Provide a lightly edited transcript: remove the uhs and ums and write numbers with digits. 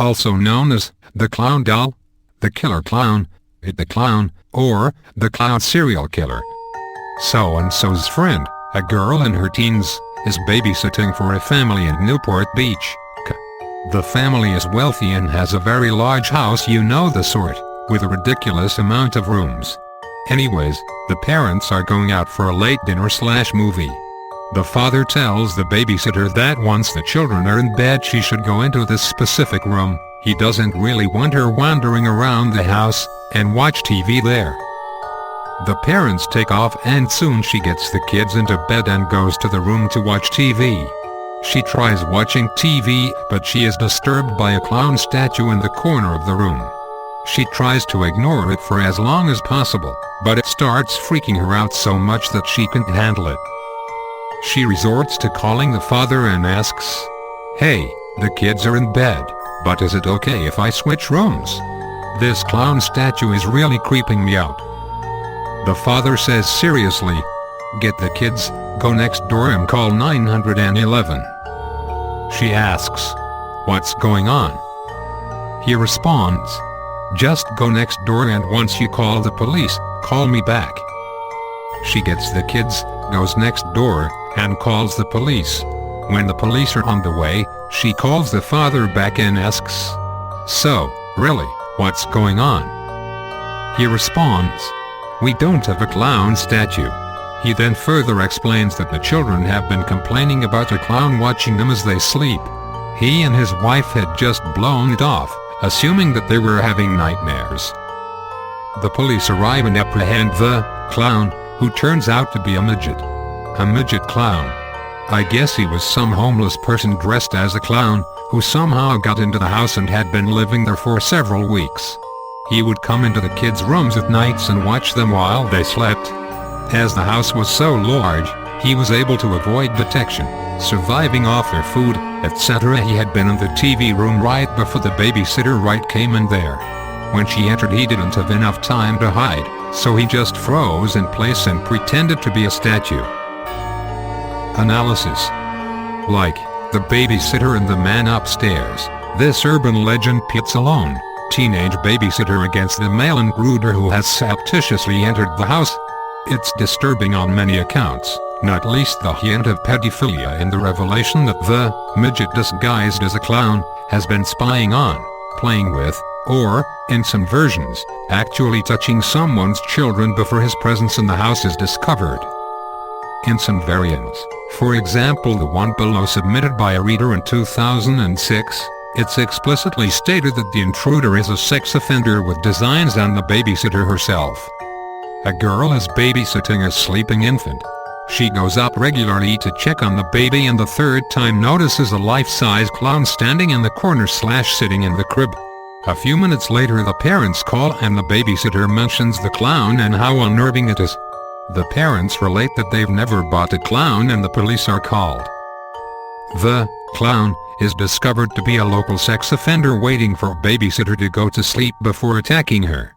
also known as the clown doll, the killer clown, it the clown, or the clown serial killer. So-and-so's friend, a girl in her teens, is babysitting for a family in Newport Beach. The family is wealthy and has a very large house, you know the sort, with a ridiculous amount of rooms. Anyways, the parents are going out for a late dinner/movie. The father tells the babysitter that once the children are in bed she should go into this specific room. He doesn't really want her wandering around the house and watch TV there. The parents take off and soon she gets the kids into bed and goes to the room to watch TV. She tries watching TV, but she is disturbed by a clown statue in the corner of the room. She tries to ignore it for as long as possible, but it starts freaking her out so much that she can't handle it. She resorts to calling the father and asks, "Hey, the kids are in bed, but is it okay if I switch rooms? This clown statue is really creeping me out." The father says seriously, "Get the kids, go next door and call 911. She asks, "What's going on?" He responds, "Just go next door and once you call the police, call me back." She gets the kids, goes next door, and calls the police. When the police are on the way, she calls the father back and asks, "So, really, what's going on?" He responds, "We don't have a clown statue." He then further explains that the children have been complaining about a clown watching them as they sleep. He and his wife had just blown it off, assuming that they were having nightmares. The police arrive and apprehend the clown, who turns out to be a midget. A midget clown. I guess he was some homeless person dressed as a clown, who somehow got into the house and had been living there for several weeks. He would come into the kids' rooms at nights and watch them while they slept. As the house was so large, he was able to avoid detection, surviving off their food, etc. He had been in the TV room right before the babysitter came in there. When she entered he didn't have enough time to hide, so he just froze in place and pretended to be a statue. Analysis. Like the babysitter and the man upstairs, this urban legend pits a lone teenage babysitter against the male intruder who has surreptitiously entered the house. It's disturbing on many accounts, not least the hint of pedophilia in the revelation that the midget disguised as a clown has been spying on, playing with, or, in some versions, actually touching someone's children before his presence in the house is discovered. In some variants, for example the one below submitted by a reader in 2006, it's explicitly stated that the intruder is a sex offender with designs on the babysitter herself. A girl is babysitting a sleeping infant. She goes up regularly to check on the baby and the third time notices a life-size clown standing in the corner/sitting in the crib. A few minutes later the parents call and the babysitter mentions the clown and how unnerving it is. The parents relate that they've never bought a clown and the police are called. The clown is discovered to be a local sex offender waiting for a babysitter to go to sleep before attacking her.